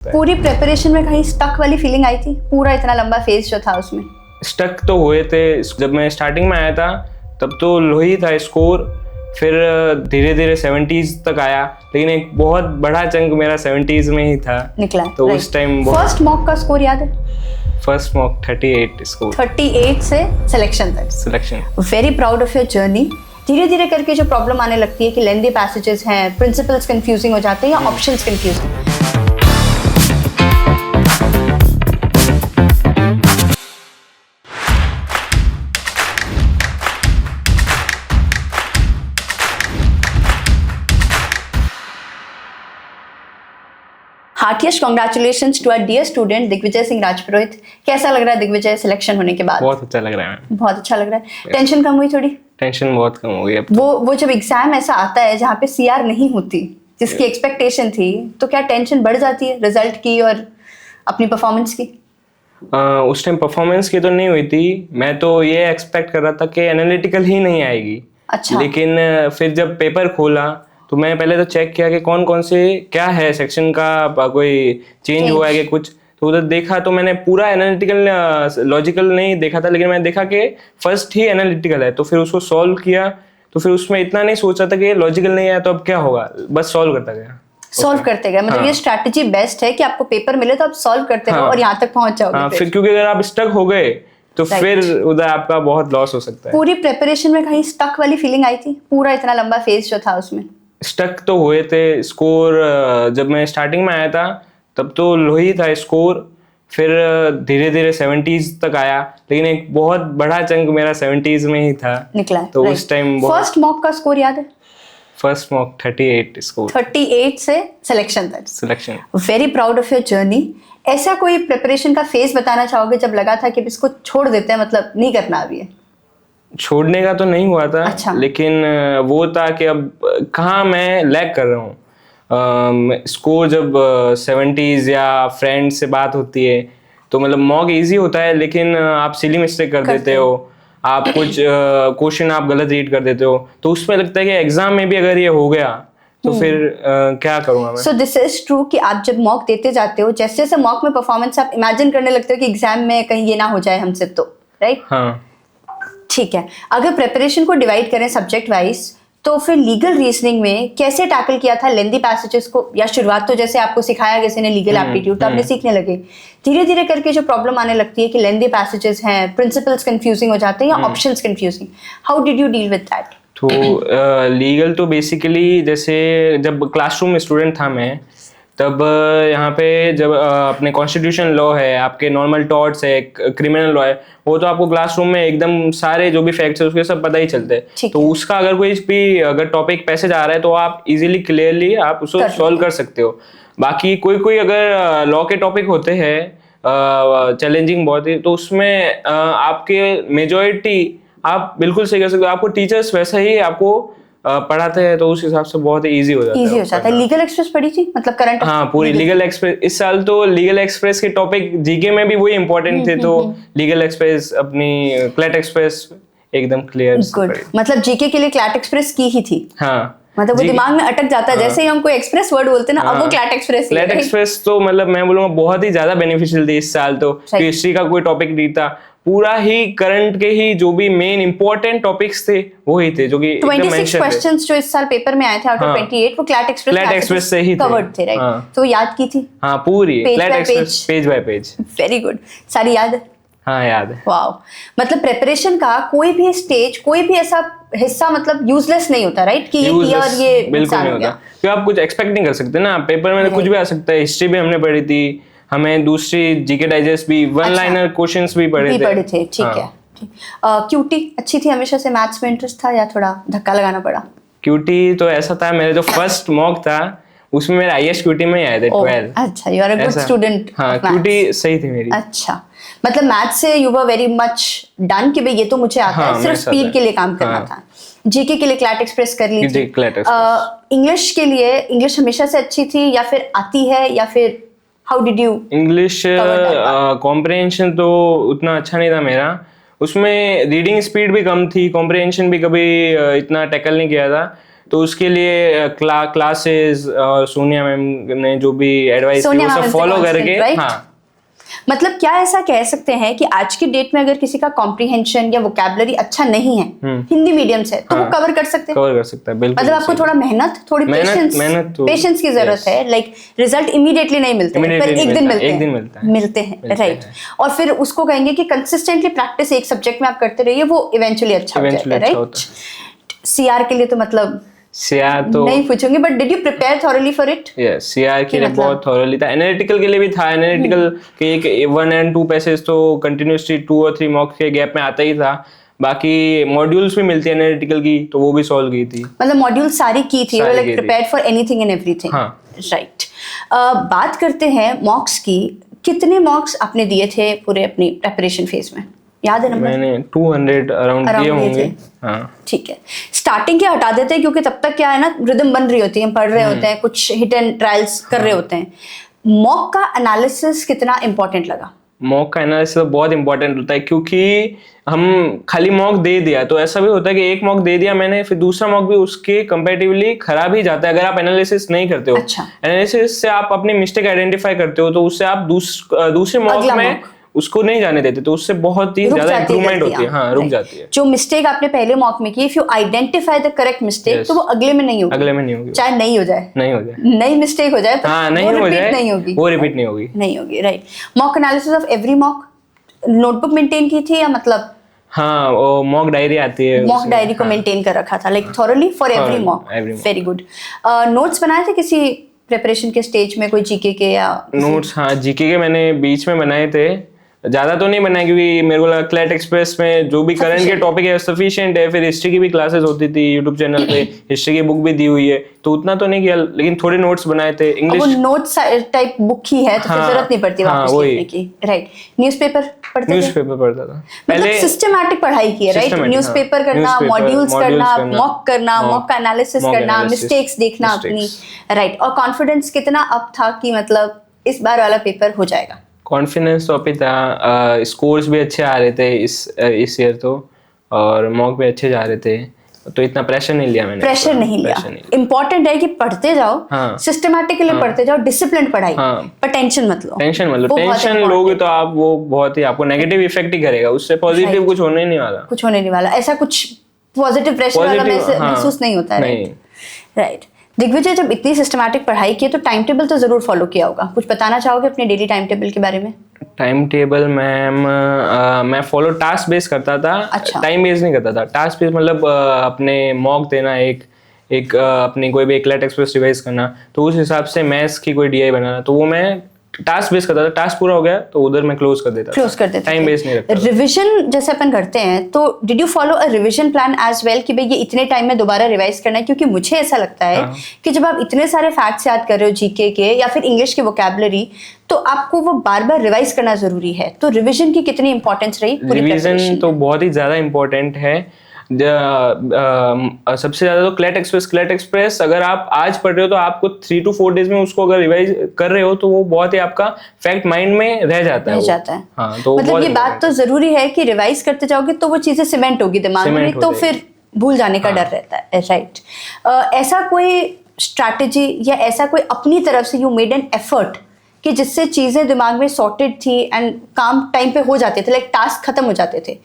पूरी प्रिपरेशन में कहीं स्टक वाली फीलिंग आई थी? पूरा इतना लंबा फेज जो था उसमें स्टक तो हुए थे। जब मैं स्टार्टिंग में आया था तब तो लो ही था स्कोर, फिर धीरे धीरे 70s तक आया, लेकिन एक बहुत बड़ा चंक मेरा 70s में ही था निकला। तो उस टाइम फर्स्ट मॉक का स्कोर याद है? फर्स्ट मॉक 38 स्कोर, 38 से सिलेक्शन तक। Selection. Very proud of your journey. धीरे धीरे करके जो प्रॉब्लम आने लगती है कि लेंदी पैसेजेस हैं, प्रिंसिपल्स कंफ्यूजिंग हो जाते हैं या options confusing. Heartiest congratulations to our dear student Digvijay Singh Rajpurohit. कैसा लग रहा है दिग्विजय सिलेक्शन होने के बाद? बहुत अच्छा लग रहा है मैम। बहुत अच्छा लग रहा है। टेंशन कम हुई थोड़ी? टेंशन बहुत कम हो गई अब। वो जब एग्जाम ऐसा आता है जहाँ पे सीआर नहीं होती जिसकी एक्सपेक्टेशन थी, तो क्या टेंशन बढ़ जाती है रिजल्ट की और अपनी परफॉर्मेंस की? उस टाइम परफॉर्मेंस की तो नहीं हुई थी, मैं तो ये एक्सपेक्ट कर रहा था कि एनालिटिकल ही नहीं आएगी। अच्छा। लेकिन फिर जब पेपर खोला तो मैं पहले तो चेक किया कि कौन कौन से क्या है सेक्शन का, कोई चेंज हुआ है कि कुछ, तो उधर देखा तो मैंने पूरा एनालिटिकल लॉजिकल नहीं देखा था, लेकिन मैंने देखा कि फर्स्ट ही एनालिटिकल है, तो फिर उसको सॉल्व किया। तो फिर उसमें इतना नहीं सोचा था कि लॉजिकल नहीं आया तो अब क्या होगा, बस सॉल्व करता गया। सॉल्व करते गए, मतलब हाँ। ये स्ट्रैटेजी बेस्ट है कि आपको पेपर मिले तो आप सॉल्व करते रहो हाँ। और यहाँ तक पहुंच जाओगे। हाँ, फिर क्योंकि अगर आप स्टक हो गए तो फिर उधर आपका बहुत लॉस हो सकता है। पूरी प्रिपरेशन में कहीं स्टक वाली फीलिंग आई थी? पूरा इतना लंबा फेज जो था उसमें स्टक तो हुए थे। स्कोर जब मैं स्टार्टिंग में आया था तब तो लो ही था स्कोर, फिर धीरे धीरे 70s तक आया, लेकिन एक बहुत बड़ा चंक मेरा 70s में ही था निकला। तो उस टाइम फर्स्ट मॉक का स्कोर याद है? फर्स्ट मॉक 38 स्कोर, 38 से सिलेक्शन तक। Selection. Very proud of your journey. ऐसा कोई प्रिपरेशन का फेज बताना चाहोगे जब लगा था कि इसको छोड़ देते हैं, मतलब नहीं करना अभी है? छोड़ने का तो नहीं हुआ था। अच्छा। लेकिन वो था कि अब कहाँ मैं लैग कर रहा हूँ। स्कोर जब 70s या फ्रेंड से बात होती है तो मतलब मॉक इजी होता है, लेकिन आप सिली मिस्टेक कर देते हो, आप कुछ क्वेश्चन आप गलत रीड कर देते हो, तो उसमें लगता है कि एग्जाम में भी अगर ये हो गया तो फिर क्या करूँगा मैं। सो दिस इज ट्रू कि आप जब मॉक देते जाते हो, जैसे जैसे मॉक में परफॉर्मेंस आप इमेजिन करने लगते हो कि एग्जाम में कहीं ये ना हो जाए हमसे, तो राइट? हाँ ठीक है। अगर प्रिपरेशन को डिवाइड करें सब्जेक्ट वाइज, तो फिर लीगल रीजनिंग में कैसे टैकल किया था लेंदी पैसेजेस को? या शुरुआत तो जैसे आपको सिखाया किसी ने लीगल एप्टीट्यूड, तो आपने सीखने लगे। धीरे धीरे करके जो प्रॉब्लम आने लगती है कि लेंदी पैसेजेस हैं, प्रिंसिपल्स कंफ्यूजिंग हो जाते हैं या options confusing, how did you deal with that? तो लीगल तो बेसिकली जैसे जब क्लासरूम में स्टूडेंट था मैं, तब यहाँ पे जब अपने कॉन्स्टिट्यूशन लॉ है, आपके नॉर्मल टॉर्ट्स है, क्रिमिनल लॉ है, वो तो आपको क्लासरूम में एकदम सारे जो भी फैक्ट्स है उसके सब पता ही चलते हैं। तो उसका अगर कोई भी अगर टॉपिक पैसेज आ रहा है तो आप इजीली क्लियरली आप उसको सॉल्व कर सकते हो। बाकी कोई कोई अगर लॉ के टॉपिक होते हैं चैलेंजिंग बहुत ही, तो उसमें आपके मेजॉरिटी आप बिल्कुल सही कर सकते हो। आपको टीचर्स वैसे ही आपको पढ़ाते हैं तो उस हिसाब से बहुत इजी हो जाता है। लीगल एक्सप्रेस पढ़ी थी, मतलब करंट? हाँ, पूरी लीगल एक्सप्रेस। इस साल तो लीगल एक्सप्रेस के टॉपिक जीके में भी वही इंपॉर्टेंट थे, तो लीगल एक्सप्रेस अपनी क्लैट एक्सप्रेस एकदम क्लियर। गुड, मतलब जीके के लिए क्लैट एक्सप्रेस की ही थी। हाँ, मतलब वो दिमाग में अटक जाता है। जैसे ही हम कोई एक्सप्रेस वर्ड बोलते हैं ना, अब वो क्लैट एक्सप्रेस। क्लैट एक्सप्रेस तो मतलब मैं बोलूंगा बहुत ही ज्यादा बेनिफिशियल थी इस साल। तो हिस्ट्री का कोई टॉपिक नहीं था, पूरा ही करंट के ही जो भी मेन इंपॉर्टेंट टॉपिक्स थे वो ही थे, जो कि 26 क्वेश्चंस जो इस साल पेपर में आए थे आउट ऑफ 28 वो क्लैट एक्सप्रेस से ही कवर्ड थे, राइट? तो याद की थी? हाँ, पूरी CLAT express page bye page. Very good, सारी याद है? हाँ, याद है। वाओ, मतलब प्रिपरेशन का कोई भी स्टेज, कोई भी ऐसा हिस्सा मतलब यूजलेस नहीं होता, राइट? कि ये किया और ये बिल्कुल नहीं होता, क्योंकि आप कुछ एक्सपेक्ट नहीं कर सकते ना। पेपर में कुछ भी आ सकता है। हिस्ट्री भी हमने पढ़ी थी, हमें दूसरी जीके डाइजेस्ट भी, वन लाइनर क्वेश्चंस भी पढ़े थे। ठीक है। क्यूटी अच्छी थी हमेशा से? मैथ्स में इंटरेस्ट था या थोड़ा धक्का लगाना पड़ा? क्यूटी तो ऐसा था, मेरा जो फर्स्ट मॉक था उसमें मेरा हाईएस्ट क्यूटी में आया था 12। अच्छा, you are a good student. हाँ, क्यूटी सही थी मेरी। अच्छा, मतलब मैथ्स से you were very much done कि भाई ये तो मुझे आता है, सिर्फ स्पीड के लिए काम करना था। जीके के लिए क्लैट एक्सप्रेस कर ली थी। इंग्लिश के लिए, इंग्लिश हमेशा से अच्छी थी या फिर आती है, या फिर how did you? English comprehension तो उतना अच्छा नहीं था मेरा, उसमें रीडिंग स्पीड भी कम थी, कॉम्प्रिहेंशन भी कभी इतना टैकल नहीं किया था। तो उसके लिए क्लासेस और सोनिया मैम ने जो भी एडवाइस की वो सब फॉलो करके, हाँ। मतलब क्या ऐसा कह सकते हैं कि आज की डेट में अगर किसी का कॉम्प्रिहेंशन या वोकैबुलरी अच्छा नहीं है हिंदी मीडियम से, तो वो कवर कर सकते हैं, कवर कर सकता है, बिल्कुल। मतलब आपको थोड़ा मेहनत, थोड़ी पेशेंस की जरूरत है। लाइक रिजल्ट इमीडिएटली नहीं मिलते, पर एक दिन मिलते हैं, राइट। और फिर उसको कहेंगे कि कंसिस्टेंटली प्रैक्टिस एक सब्जेक्ट में आप करते रहिए, वो इवेंचुअली अच्छा हो जाएगा, राइट। सीआर के लिए तो मतलब सीआर तो नहीं पूछूंगी, but did you prepare thoroughly for it? Yes, CR के लिए बहुत थॉरली था। एनालिटिकल के लिए भी था। एनालिटिकल के एक 1 and 2 पैसेज तो कंटिन्यूसली 2 और 3 मॉक के गैप में आता ही था। बाकी मॉड्यूल्स भी मिलती है एनालिटिकल की, तो वो भी सॉल्व की थी। मतलब मॉड्यूल सारी की थी, like prepared for anything and everything, right. बात करते हैं मॉक्स की। कितने मॉक्स आपने दिए थे पूरे अपनी प्रिपरेशन फेज में, याद है नंबर? मैंने 200 अराउंड दिए होंगे, हाँ। ठीक है, स्टार्टिंग के हटा देते हैं क्योंकि तब तक क्या है ना, रिदम बन रही होती है, हम पढ़ रहे होते हैं, कुछ हिट एंड ट्रायल्स कर रहे होते हैं। मॉक का एनालिसिस कितना इंपॉर्टेंट लगा? मॉक का एनालिसिस बहुत इंपॉर्टेंट होता है, क्योंकि हम खाली मॉक दे दिया तो ऐसा भी होता है कि एक मॉक दे दिया मैंने, फिर दूसरा मॉक भी उसके कंपैरेटिवली खराब ही जाता है अगर आप एनालिसिस नहीं करते हो। अच्छा। एनालिसिस से आप अपनी मिस्टेक आइडेंटिफाई करते हो, तो उससे आप दूसरे मॉक में उसको नहीं जाने देते, तो उससे बहुत ही ज्यादा इंप्रूवमेंट होती है, हाँ, रुक जाती है। जो मिस्टेक आपने पहले मॉक में की, if you identify the correct mistake, तो वो अगले में नहीं होगी, चाहे नहीं हो जाए, नई मिस्टेक हो जाए, हाँ, नहीं हो जाए, वो रिपीट नहीं होगी, right. Mock analysis of every mock notebook maintain की थी या मतलब? हाँ, वो मॉक डायरी आती है, मॉक डायरी को मेंटेन कर रखा था, like thoroughly for every mock. Very good. Notes बनाए थे किसी प्रिपरेशन के स्टेज में, कोई जीके के या नोट्स? हाँ, जीके के मैंने बीच में बनाए थे, ज्यादा तो नहीं बनाया क्योंकि मेरे को लगा क्लैट एक्सप्रेस में जो भी करंट के टॉपिक है सफिशिएंट है। फिर हिस्ट्री की भी क्लासेस होती थी यूट्यूब चैनल पे, हिस्ट्री की बुक भी दी हुई है, तो उतना तो नहीं किया, लेकिन थोड़े नोट्स बनाए थे। इंग्लिश नोट्स टाइप बुक ही है, तो फिर जरूरत नहीं पड़ती वापस लिखने की, राइट। न्यूज़पेपर पढ़ता था पहले, सिस्टमैटिक पढ़ाई की है, राइट। न्यूज़पेपर करना, मॉड्यूल्स करना, मॉक करना, मॉक का एनालिसिस करना, मिस्टेक्स देखना अपनी, राइट। और कॉन्फिडेंस कितना अप था कि मतलब इस बार वाला पेपर हो जाएगा? कॉन्फिडेंस तो अभी था, स्कोर्स भी अच्छे आ रहे थे इस ईयर तो, और मॉक भी अच्छे जा रहे थे, तो इतना प्रेशर नहीं लिया मैंने। प्रेशर नहीं लिया। इंपॉर्टेंट है कि पढ़ते जाओ, सिस्टमैटिकली पढ़ते जाओ, डिसिप्लिन पढ़ाई, पर टेंशन मत लो। टेंशन लोगे तो आप वो बहुत ही आपको नेगेटिव इफेक्ट ही करेगा, उससे पॉजिटिव कुछ होने नहीं वाला। ऐसा कुछ पॉजिटिव प्रेशर वाला महसूस नहीं होता है, राइट। दिग्विजय, जब इतनी सिस्टमैटिक पढ़ाई की है तो टाइम टेबल तो जरूर फॉलो किया होगा, कुछ बताना चाहोगे अपने डेली टाइम टेबल के बारे में? टाइम टेबल मैम, मैं फॉलो टास्क बेस करता था। अच्छा। टाइम बेस नहीं करता था। टास्क बेस मतलब अपने मॉक देना, एक अपनी कोई भी क्लैट एक्सप्रेस रिवाइज करना, तो उस हिसाब से मैथ्स की कोई डीआई बनाना, तो वो मैं टास्क बेस करता था। टास्क पूरा हो गया तो उधर मैं क्लोज कर देता था, टाइम बेस नहीं रखता। रिवीजन जैसे अपन करते हैं, तो did you follow a revision plan as well कि भाई ये इतने टाइम में दोबारा रिवाइज करना है? क्योंकि मुझे ऐसा लगता है कि जब आप इतने सारे फैक्ट्स याद कर रहे हो जीके के या फिर इंग्लिश की वोकैबुलरी, तो आपको वो बार बार रिवाइज करना जरूरी है। तो रिवीजन की कितनी इंपॉर्टेंस रही? रिवीजन तो बहुत ही ज्यादा इंपॉर्टेंट है। सबसे ज्यादा तो क्लैट एक्सप्रेस अगर आप आज पढ़ रहे हो तो आपको 3 to 4 डेज में उसको अगर रिवाइज कर रहे हो तो वो बहुत ही आपका फैक्ट माइंड में रह जाता है। हाँ, तो मतलब ये बात तो जरूरी है कि रिवाइज करते जाओगे तो वो चीजें सीमेंट होगी दिमाग में, तो फिर भूल जाने का डर रहता है, राइट। ऐसा कोई स्ट्रैटेजी या ऐसा कोई अपनी तरफ से यू मेड एन एफर्ट कि जिससे चीजें दिमाग में सॉर्टेड थी एंड काम टाइम पे हो जाते थे, लाइक टास्क खत्म हो जाते थे,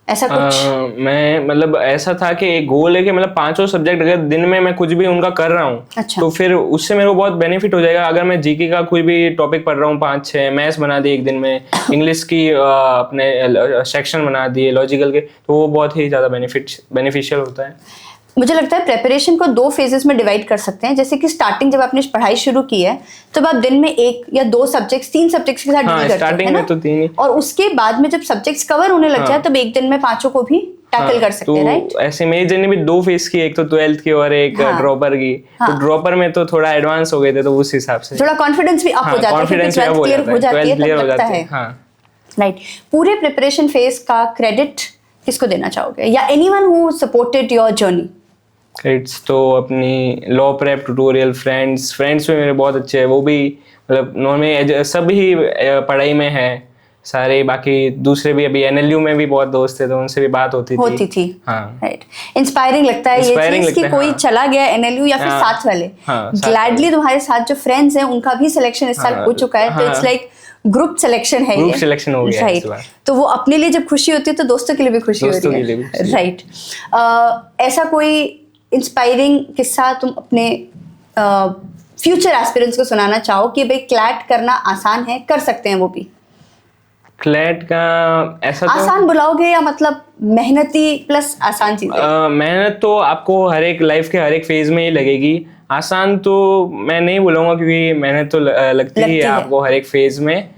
ऐसा कुछ? मैं मतलब ऐसा था कि एक गोल है कि मतलब 5 सब्जेक्ट अगर दिन में मैं कुछ भी उनका कर रहा हूँ, अच्छा, तो फिर उससे मेरे को बहुत बेनिफिट हो जाएगा। अगर मैं जीके का कोई भी टॉपिक पढ़ रहा हूँ 5-6, मैथ्स बना दिए एक दिन में, इंग्लिश की अपने सेक्शन बना दिए लॉजिकल के, तो वो बहुत ही ज्यादा बेनिफिशियल होता है। मुझे लगता है प्रेपरेशन को 2 फेजेस में डिवाइड कर सकते हैं। जैसे कि स्टार्टिंग जब आपने पढ़ाई शुरू की है तो आप दिन में 1 या 2 सब्जेक्ट्स, 3 सब्जेक्ट्स के साथ डील करते हैं ना? तो 3 ही। और उसके बाद में जब सब्जेक्ट्स कवर होने लग जाए तब एक दिन में 5 को भी टैकल कर सकते हैं, राइट? तो ऐसे मेरी जर्नी भी 2 फेज की, एक तो 12th की और एक ड्रॉपर की। तो ड्रॉपर में तो थोड़ा एडवांस हो गए थे, तो उस हिसाब से थोड़ा कॉन्फिडेंस भी अप हो जाता है, क्योंकि 12th क्लियर हो जाती है तब लगता है, राइट। पूरे प्रिपरेशन फेज का क्रेडिट किसको देना चाहोगे, या anyone who supported your journey? Credits तो अपनी लॉ प्रेप ट्यूटोरियल फ्रेंड्स में मेरे बहुत अच्छे हैं। वो भी मतलब नॉर्मली सब ही पढ़ाई में है, सारे बाकी दूसरे भी अभी एनएलयू में भी बहुत दोस्त थे तो उनसे भी बात होती थी। हाँ राइट, इंस्पायरिंग लगता है ये चीज कि कोई चला गया एनएलयू या फिर साथ वाले। ग्लैडली तुम्हारे साथ जो फ्रेंड्स हैं उनका भी सिलेक्शन इस साल हो चुका है, तो इट्स लाइक ग्रुप सिलेक्शन है, ग्रुप सिलेक्शन हो गया राइट। तो वो अपने लिए जब खुशी होती है तो दोस्तों के लिए भी खुशी होती है, राइट। ऐसा कोई इंस्पायरिंग किस्सा तुम अपने फ्यूचर एस्पिरेंट्स को सुनाना चाहो कि भाई क्लैट करना आसान है, कर सकते हैं वो भी? क्लैट का ऐसा आसान बुलाओगे या मतलब मेहनती प्लस आसान चीज? मेहनत तो आपको हर एक लाइफ के हर एक फेज में ही लगेगी, आसान तो मैं नहीं बोलूँगा क्योंकि मेहनत तो लगती ही है आपको हर एक फेज में।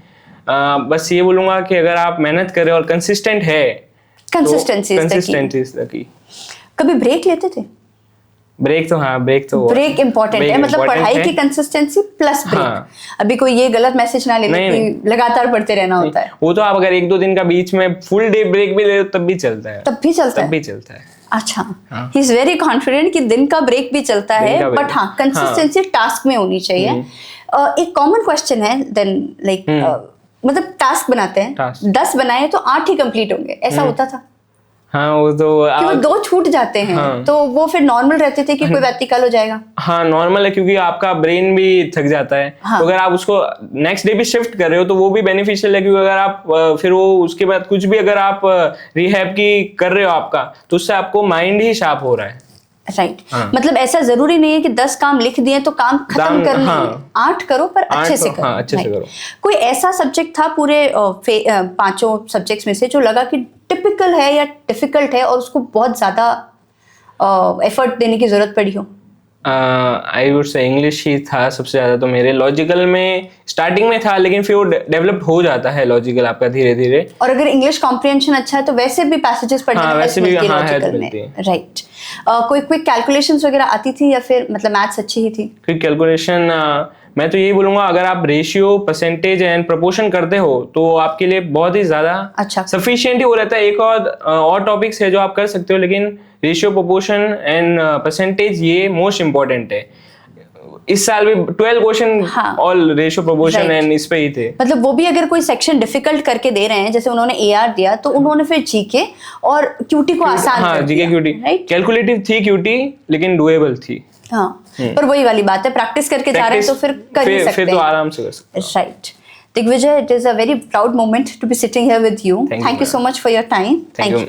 बस ये बोलूँगा कि अगर आप मेहनत कर रहे हो और कंसिस्टेंट है, कंसिस्टेंसी। कभी ब्रेक लेते थे? ब्रेक तो ब्रेक इंपॉर्टेंट है, मतलब पढ़ाई की कंसिस्टेंसी प्लस ब्रेक। अभी कोई ये गलत मैसेज ना ले ले कि लगातार पढ़ते रहना होता है। वो तो आप अगर 1-2 दिन का बीच में फुल डे ब्रेक भी ले तब भी चलता है। अच्छा, ही इज वेरी कॉन्फिडेंट कि दिन का ब्रेक भी चलता है, बट हाँ कंसिस्टेंसी टास्क में होनी चाहिए। एक कॉमन क्वेश्चन है देन लाइक मतलब टास्क बनाते हैं, 10 बनाए तो 8 ही कंप्लीट होंगे, ऐसा होता था? हाँ, वो तो कि वो 2 छूट जाते हैं। हाँ। तो वो फिर नॉर्मल रहते थे कि कोई व्यक्ति कल हो जाएगा? हाँ, नॉर्मल है क्योंकि आपका ब्रेन भी थक जाता है। हाँ। तो अगर आप उसको नेक्स्ट डे भी शिफ्ट कर रहे हो तो वो भी बेनिफिशियल है, क्योंकि अगर आप फिर वो उसके बाद कुछ भी अगर आप रिहैब की कर रहे हो आपका, तो उससे आपको माइंड ही शार्प हो रहा है, राइट। मतलब ऐसा जरूरी नहीं है कि 10 काम लिख दिए तो काम खत्म करने। हाँ। 8 करो पर अच्छे से करो। हाँ, अच्छे से करो। कोई ऐसा सब्जेक्ट था पूरे 5 सब्जेक्ट्स में से जो लगा कि टिपिकल है या डिफिकल्ट है और उसको बहुत ज्यादा एफर्ट देने की जरूरत पड़ी हो? आई वुड से इंग्लिश ही था सबसे ज्यादा। तो मेरे लॉजिकल में स्टार्टिंग में था, लेकिन फिर वो डेवलप हो जाता है लॉजिकल आपका धीरे धीरे। और अगर इंग्लिश कॉम्प्रिहेंशन अच्छा है तो वैसे भी पैसेजेस पढ़ने में वैसे भी लॉजिकल में, राइट। कोई क्विक कैलकुलेशंस वगैरह आती थी या फिर मतलब मैथ्स अच्छी ही थी? क्विक कैलकुलेशन मैं तो यही बोलूंगा, अगर आप रेशियो, परसेंटेज एंड प्रोपोर्शन करते हो तो आपके लिए बहुत ही ज्यादा अच्छा सफिशिएंट ही हो रहता है। एक और टॉपिक्स है जो आप कर सकते हो, लेकिन रेशियो, प्रोपोर्शन एंड परसेंटेज ये मोस्ट इंपॉर्टेंट है। इस साल भी 12 question all ratio, proportion and इस पे ही थे। मतलब वो भी अगर कोई सेक्शन डिफिकल्ट करके दे रहे हैं, जैसे उन्होंने एआर दिया तो उन्होंने फिर जीके और क्यूटी को आसान कर दिया। जीके क्यूटी कैलकुलेटिव थी, क्यूटी लेकिन डुएबल थी। हाँ, पर वही वाली बात है, प्रैक्टिस करके जा रहे हैं तो फिर कर ही सकते हैं, फिर तो आराम से कर सकते हैं, right. Digvijay, it is a very proud moment to be sitting here with you. Thank you so much for your time. Thank you.